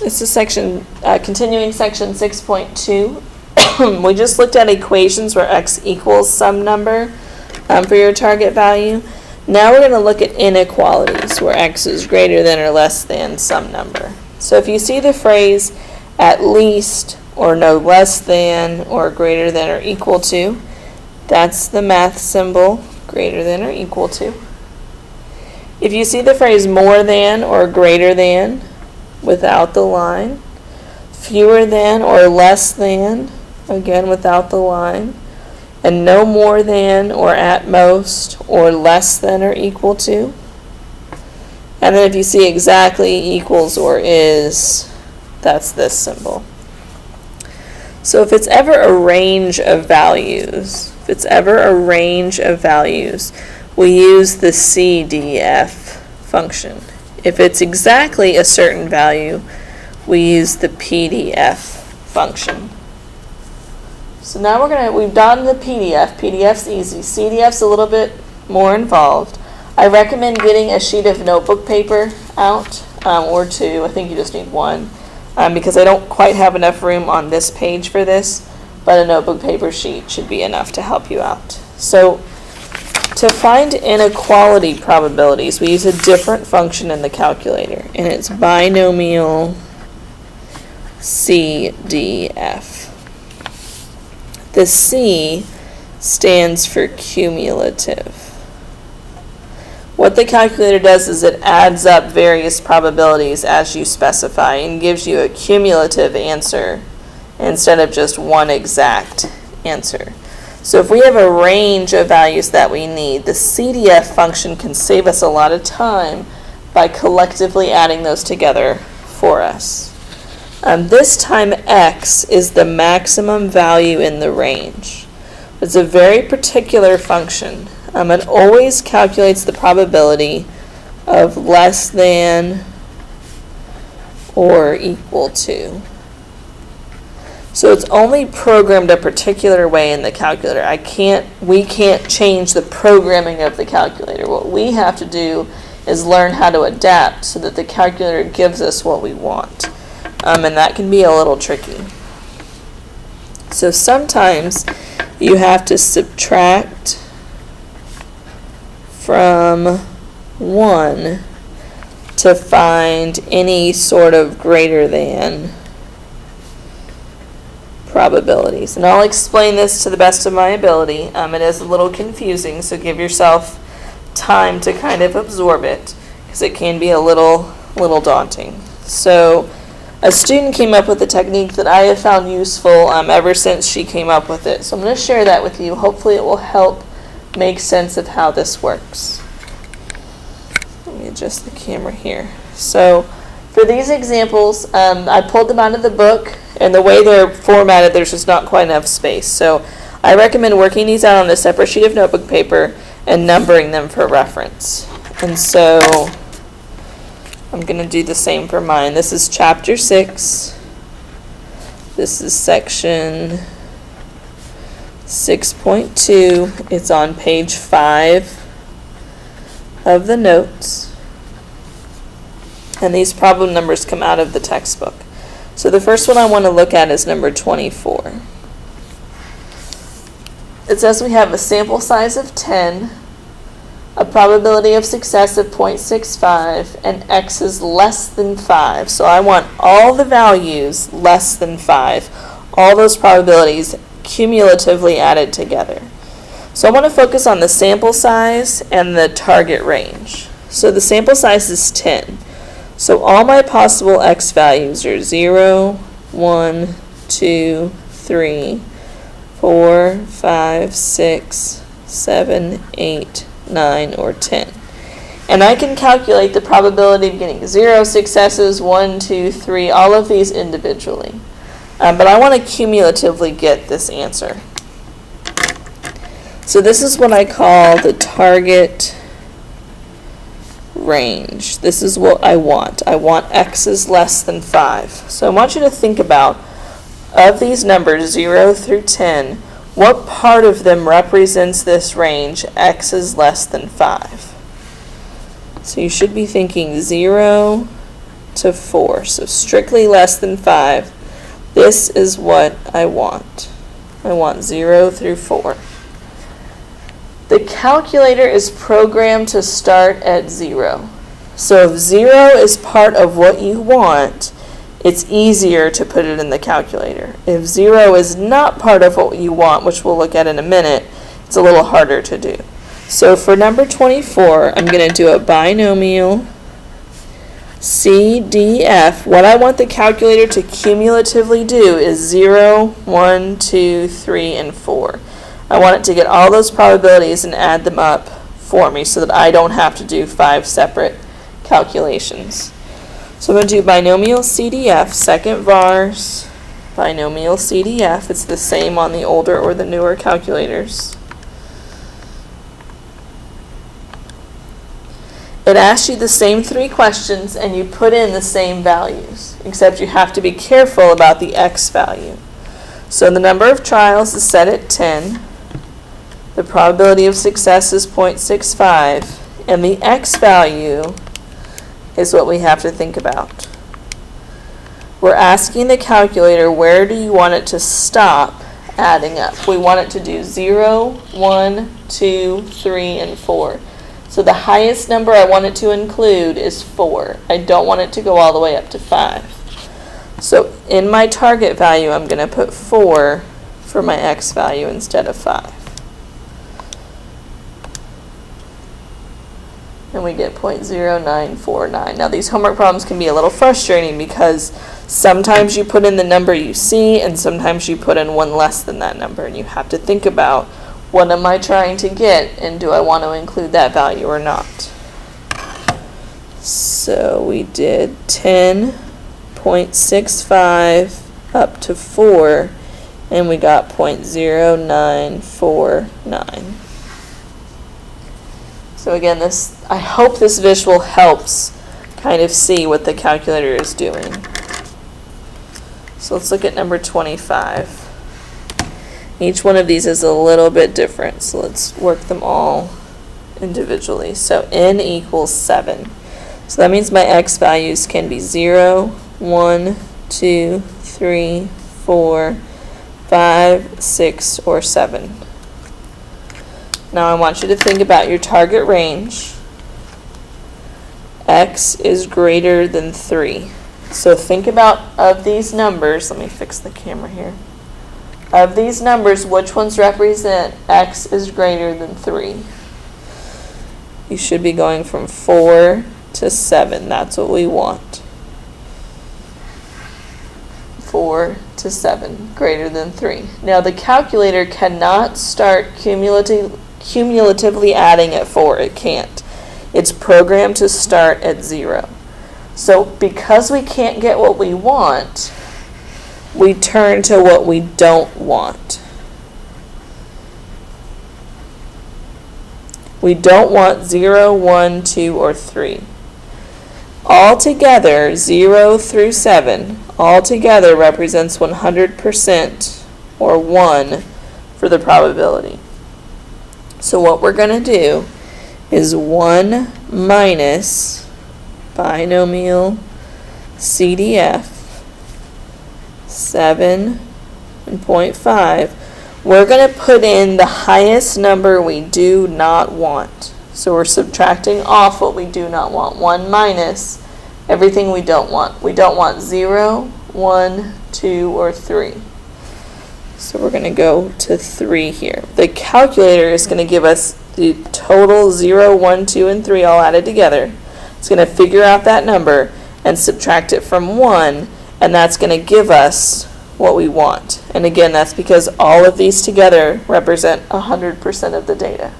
This is continuing section 6.2. We just looked at equations where x equals some number for your target value. Now we're going to look at inequalities where x is greater than or less than some number. So if you see the phrase at least or no less than or greater than or equal to, that's the math symbol, greater than or equal to. If you see the phrase more than or greater than, without the line, fewer than or less than, again without the line, and no more than or at most or less than or equal to. And then if you see exactly, equals, or is, that's this symbol. So if it's ever a range of values, we use the CDF function. If it's exactly a certain value, we use the PDF function. So now we've done the PDF. PDF's easy. CDF's a little bit more involved. I recommend getting a sheet of notebook paper out, or two. I think you just need one, because I don't quite have enough room on this page for this, but a notebook paper sheet should be enough to help you out. So to find inequality probabilities, we use a different function in the calculator, and it's binomial CDF. The C stands for cumulative. What the calculator does is it adds up various probabilities as you specify and gives you a cumulative answer instead of just one exact answer. So if we have a range of values that we need, the CDF function can save us a lot of time by collectively adding those together for us. This time x is the maximum value in the range. It's a very particular function. It always calculates the probability of less than or equal to. So it's only programmed a particular way in the calculator. We can't change the programming of the calculator. What we have to do is learn how to adapt so that the calculator gives us what we want. And that can be a little tricky. So sometimes you have to subtract from 1 to find any sort of greater than probabilities. And I'll explain this to the best of my ability. It is a little confusing, so give yourself time to kind of absorb it, because it can be a little daunting. So a student came up with a technique that I have found useful ever since she came up with it. So I'm going to share that with you. Hopefully it will help make sense of how this works. Let me adjust the camera here. So for these examples, I pulled them out of the book, and the way they're formatted, there's just not quite enough space. So I recommend working these out on a separate sheet of notebook paper and numbering them for reference. And so I'm going to do the same for mine. This is chapter 6. This is section 6.2. It's on page 5 of the notes. And these problem numbers come out of the textbook. So the first one I want to look at is number 24. It says we have a sample size of 10, a probability of success of 0.65, and x is less than 5. So I want all the values less than 5, all those probabilities cumulatively added together. So I want to focus on the sample size and the target range. So the sample size is 10. So all my possible x values are 0, 1, 2, 3, 4, 5, 6, 7, 8, 9, or 10. And I can calculate the probability of getting 0 successes, 1, 2, 3, all of these individually. But I want to cumulatively get this answer. So this is what I call the target range. This is what I want. I want x is less than 5. So I want you to think about, of these numbers 0 through 10, what part of them represents this range, x is less than 5? So you should be thinking 0, to 4. So strictly less than 5. This is what I want. I want 0 through 4. The calculator is programmed to start at 0. So if 0 is part of what you want, it's easier to put it in the calculator. If 0 is not part of what you want, which we'll look at in a minute, it's a little harder to do. So for number 24, I'm going to do a binomial C, D, F. What I want the calculator to cumulatively do is 0, 1, 2, 3, and 4. I want it to get all those probabilities and add them up for me so that I don't have to do 5 separate calculations. So I'm going to do binomial CDF, second vars, binomial CDF. It's the same on the older or the newer calculators. It asks you the same 3 questions and you put in the same values, except you have to be careful about the X value. So the number of trials is set at 10. The probability of success is 0.65, and the X value is what we have to think about. We're asking the calculator, where do you want it to stop adding up? We want it to do 0, 1, 2, 3, and 4. So the highest number I want it to include is 4. I don't want it to go all the way up to 5. So in my target value, I'm going to put 4 for my X value instead of 5. And we get 0.0949. Now these homework problems can be a little frustrating because sometimes you put in the number you see and sometimes you put in one less than that number, and you have to think about, what am I trying to get and do I want to include that value or not? So we did 10.65 up to 4 and we got 0.0949. So again, I hope this visual helps kind of see what the calculator is doing. So let's look at number 25. Each one of these is a little bit different, so let's work them all individually. So n equals 7. So that means my X values can be 0, 1, 2, 3, 4, 5, 6, or 7. Now I want you to think about your target range. X is greater than 3. So think about, of these numbers, let me fix the camera here. Of these numbers, which ones represent X is greater than 3? You should be going from 4 to 7. That's what we want. 4 to 7, greater than 3. Now the calculator cannot start cumulatively adding at 4. It can't. It's programmed to start at 0. So because we can't get what we want, we turn to what we don't want. We don't want 0, 1, 2, or 3. Altogether, 0 through 7, altogether represents 100%, or 1, for the probability. So what we're going to do is 1 minus binomial CDF, 7.5. We're going to put in the highest number we do not want. So we're subtracting off what we do not want. 1 minus everything we don't want. We don't want 0, 1, 2, or 3. So we're going to go to 3 here. The calculator is going to give us the total 0, 1, 2, and 3 all added together. It's going to figure out that number and subtract it from 1, and that's going to give us what we want. And again, that's because all of these together represent 100% of the data.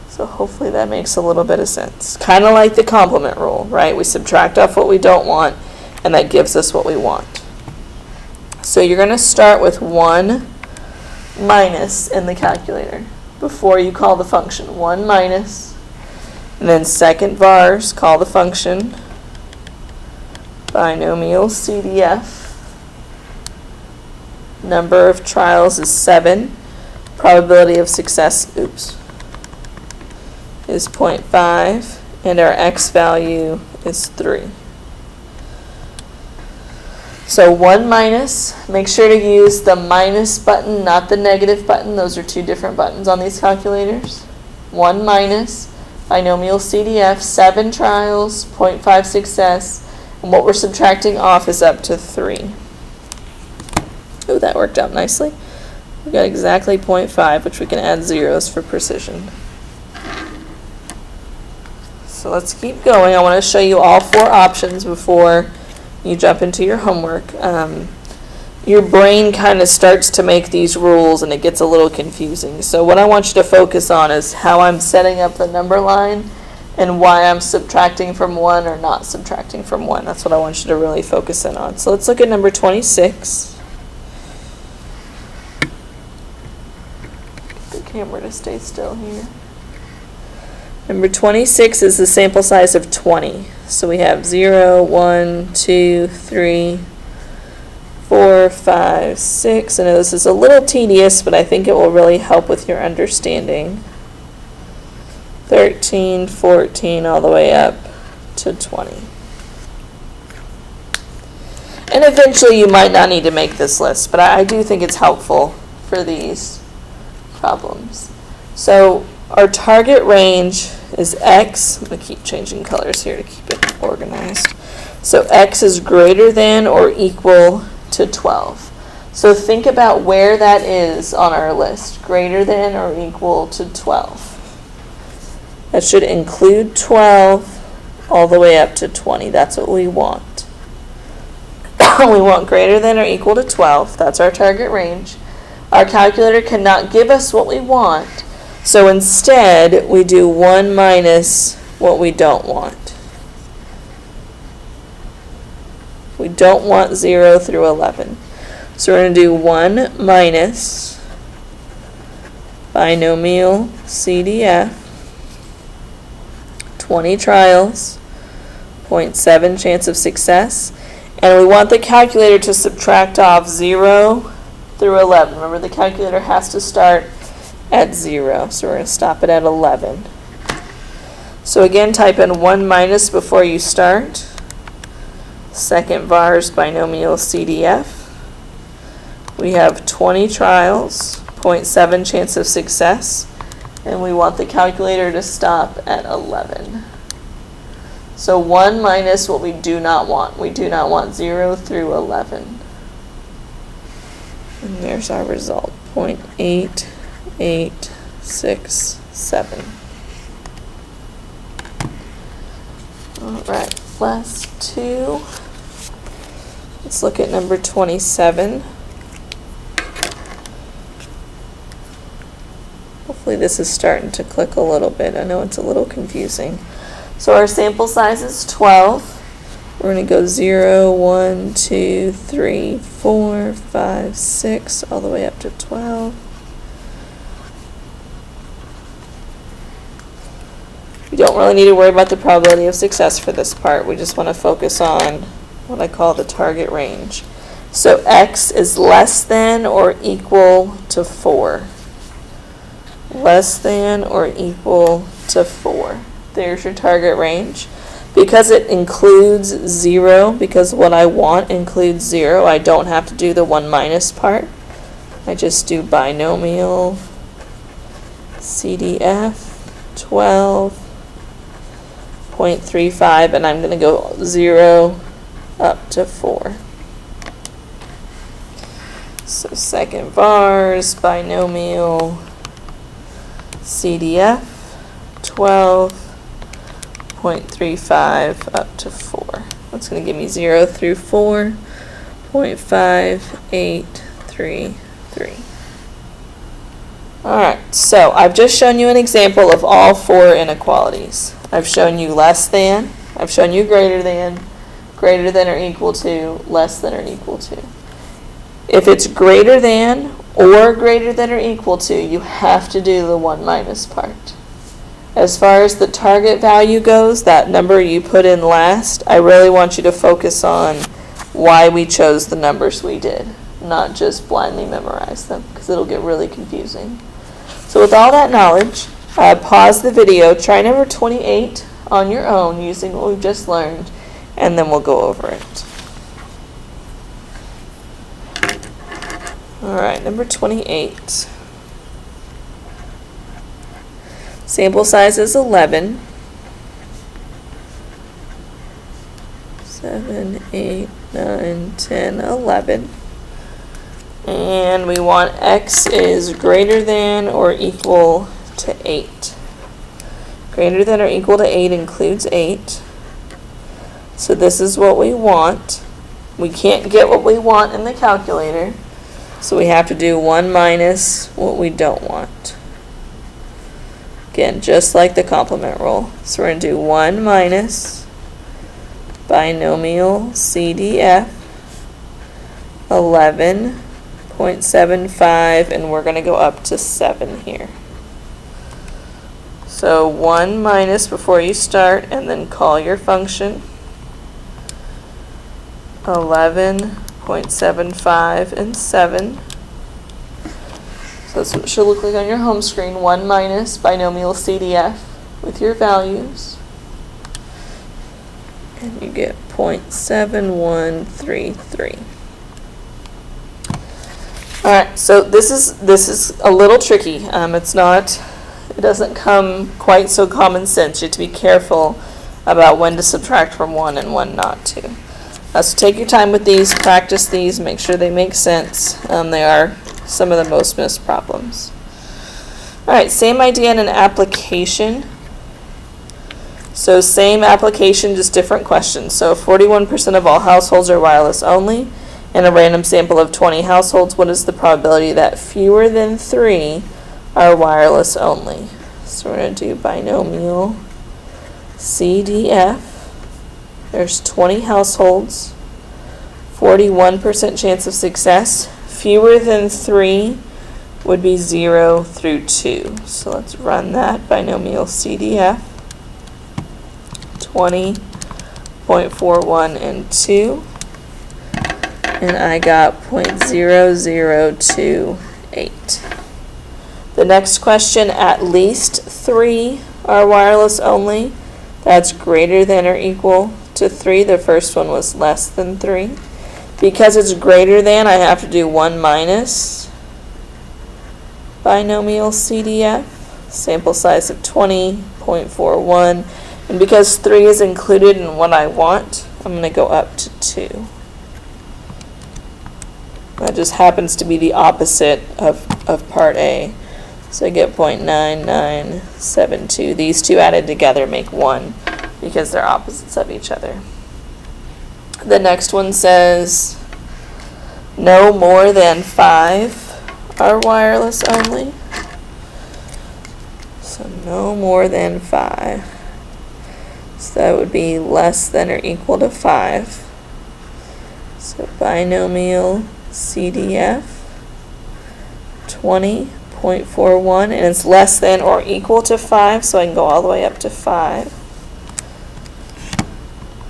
So hopefully that makes a little bit of sense. Kind of like the complement rule, right? We subtract off what we don't want, and that gives us what we want. So you're going to start with 1 minus in the calculator before you call the function. 1 minus, and then second vars, call the function binomial CDF. Number of trials is 7. Probability of success, is 0.5, and our X value is 3. So 1 minus, make sure to use the minus button, not the negative button. Those are two different buttons on these calculators. 1 minus, binomial CDF, 7 trials, 0.5 success, and what we're subtracting off is up to 3. Oh, that worked out nicely. We got exactly 0.5, which we can add zeros for precision. So let's keep going. I want to show you all 4 options before you jump into your homework. Your brain kind of starts to make these rules and it gets a little confusing. So what I want you to focus on is how I'm setting up the number line and why I'm subtracting from 1 or not subtracting from 1. That's what I want you to really focus in on. So let's look at number 26. Get the camera to stay still here. Number 26 is the sample size of 20. So we have 0, 1, 2, 3, 4, 5, 6. I know this is a little tedious, but I think it will really help with your understanding. 13, 14, all the way up to 20. And eventually you might not need to make this list, but I do think it's helpful for these problems. So our target range is X. I'm going to keep changing colors here to keep it organized. So X is greater than or equal to 12. So think about where that is on our list. Greater than or equal to 12. That should include 12 all the way up to 20. That's what we want. We want greater than or equal to 12. That's our target range. Our calculator cannot give us what we want. So instead, we do 1 minus what we don't want. We don't want 0 through 11. So we're going to do 1 minus binomial CDF, 20 trials, 0.7 chance of success, and we want the calculator to subtract off 0 through 11. Remember, the calculator has to start at 0, so we're going to stop it at 11. So again, type in 1 minus before you start. Second var's binomial CDF. We have 20 trials, 0.7 chance of success, and we want the calculator to stop at 11. So 1 minus what we do not want. We do not want 0 through 11. And there's our result, 0.8867. All right, last two. Let's look at number 27. Hopefully this is starting to click a little bit. I know it's a little confusing. So our sample size is 12. We're going to go 0, 1, 2, 3, 4, 5, 6, all the way up to 12. We don't really need to worry about the probability of success for this part. We just want to focus on what I call the target range. So X is less than or equal to 4. Less than or equal to 4. There's your target range. Because it includes 0, because what I want includes 0, I don't have to do the 1 minus part. I just do binomial CDF 12.35, and I'm going to go 0 up to 4. So second var's binomial CDF 12.35 up to 4. That's going to give me 0 through 4.5833. Alright, so I've just shown you an example of all 4 inequalities. I've shown you less than, I've shown you greater than or equal to, less than or equal to. If it's greater than or greater than or equal to, you have to do the 1 minus part. As far as the target value goes, that number you put in last, I really want you to focus on why we chose the numbers we did, not just blindly memorize them, because it'll get really confusing. So with all that knowledge, pause the video, try number 28 on your own using what we've just learned, and then we'll go over it. All right, number 28. Sample size is 11. 7, 8, 9, 10, 11. And we want x is greater than or equal to 8. Greater than or equal to 8 includes 8. So this is what we want. We can't get what we want in the calculator, so we have to do 1 minus what we don't want. Again, just like the complement rule. So we're going to do 1 minus binomial CDF 11.75, and we're going to go up to 7 here. So 1 minus before you start, and then call your function. 11.75 and 7. So that's what it should look like on your home screen. 1 minus binomial CDF with your values. And you get 0.7133. Alright, so this is a little tricky. It doesn't come quite so common sense. You have to be careful about when to subtract from one and when not to. So take your time with these, practice these, make sure they make sense. They are some of the most missed problems. Alright, same idea in an application. So same application, just different questions. So 41% of all households are wireless only. In a random sample of 20 households, what is the probability that fewer than 3 are wireless only? So we're going to do binomial CDF. There's 20 households, 41% chance of success. Fewer than 3 would be 0 through 2. So let's run that binomial CDF. 20.41 and 2. And I got 0.0028. The next question, at least 3 are wireless only. That's greater than or equal to 3. The first one was less than 3. Because it's greater than, I have to do 1 minus binomial CDF. Sample size of 20.41. And because 3 is included in what I want, I'm going to go up to 2. That just happens to be the opposite of part A. So I get 0.9972. These two added together make 1 because they're opposites of each other. The next one says no more than 5 are wireless only. So no more than 5. So that would be less than or equal to 5. So binomial CDF 20.41, and it's less than or equal to 5, so I can go all the way up to 5.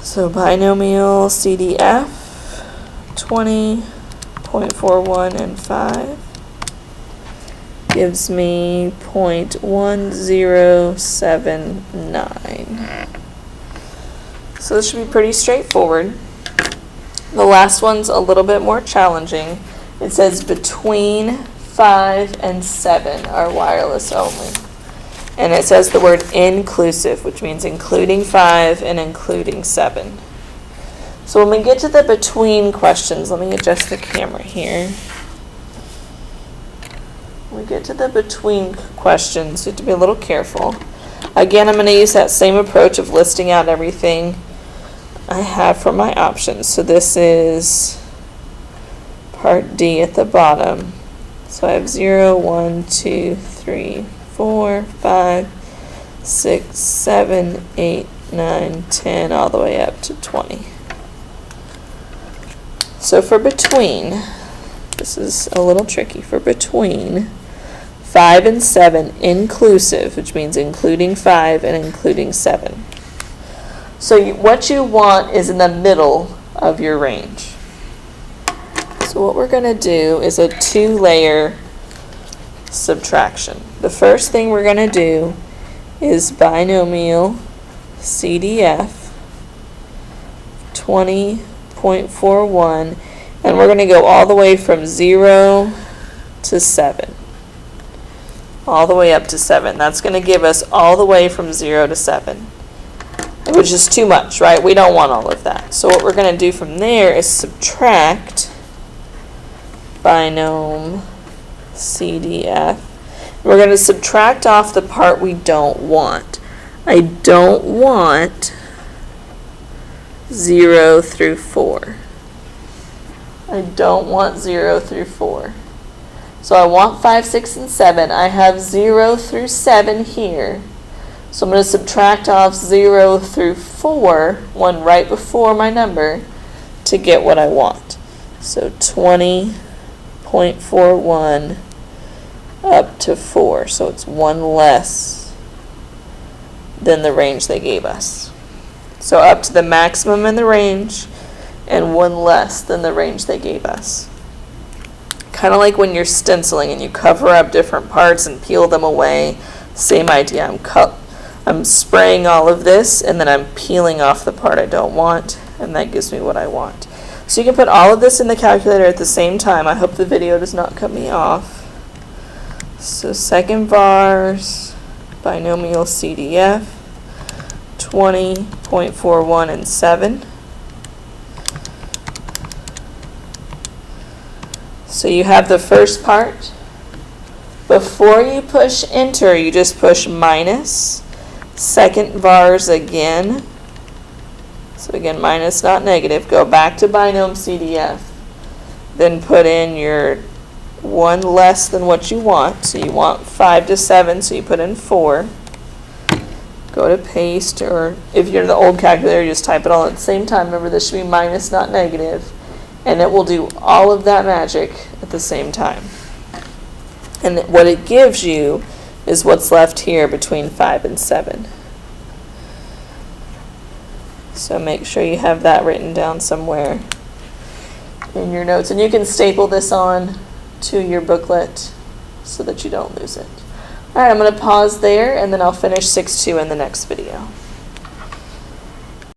So binomial CDF 20.41 and 5 gives me 0.1079. So this should be pretty straightforward. The last one's a little bit more challenging. It says between 5 and 7 are wireless only. And it says the word inclusive, which means including 5 and including 7. So when we get to the between questions, let me adjust the camera here. When we get to the between questions, you have to be a little careful. Again, I'm going to use that same approach of listing out everything I have for my options. So this is part D at the bottom. So I have 0, 1, 2, 3, 4, 5, 6, 7, 8, 9, 10, all the way up to 20. So for between, this is a little tricky. For between 5 and 7 inclusive, which means including 5 and including 7. So what you want is in the middle of your range. So what we're going to do is a 2-layer subtraction. The first thing we're going to do is binomial CDF 20.41, And we're going to go all the way from 0 to 7. All the way up to 7. That's going to give us all the way from 0 to 7, which is too much, right? We don't want all of that. So what we're going to do from there is subtract binom CDF. We're going to subtract off the part we don't want. I don't want 0 through 4. I don't want 0 through 4. So I want 5, 6, and 7. I have 0 through 7 here. So I'm going to subtract off 0 through 4, one right before my number, to get what I want. So 20.41 up to 4. So it's one less than the range they gave us. So up to the maximum in the range and one less than the range they gave us. Kind of like when you're stenciling and you cover up different parts and peel them away. Same idea. I'm spraying all of this and then I'm peeling off the part I don't want, and that gives me what I want. So you can put all of this in the calculator at the same time. I hope the video does not cut me off. So second vars, binomial CDF, 20.41 and 7. So you have the first part. Before you push enter, you just push minus. Second vars again. So again, minus, not negative. Go back to binom CDF. Then put in your one less than what you want. So you want 5 to 7, so you put in 4. Go to paste, or if you're in the old calculator, just type it all at the same time. Remember, this should be minus, not negative. And it will do all of that magic at the same time. And what it gives you is what's left here between 5 and 7. So make sure you have that written down somewhere in your notes. And you can staple this on to your booklet so that you don't lose it. All right, I'm going to pause there, and then I'll finish 6.2 in the next video.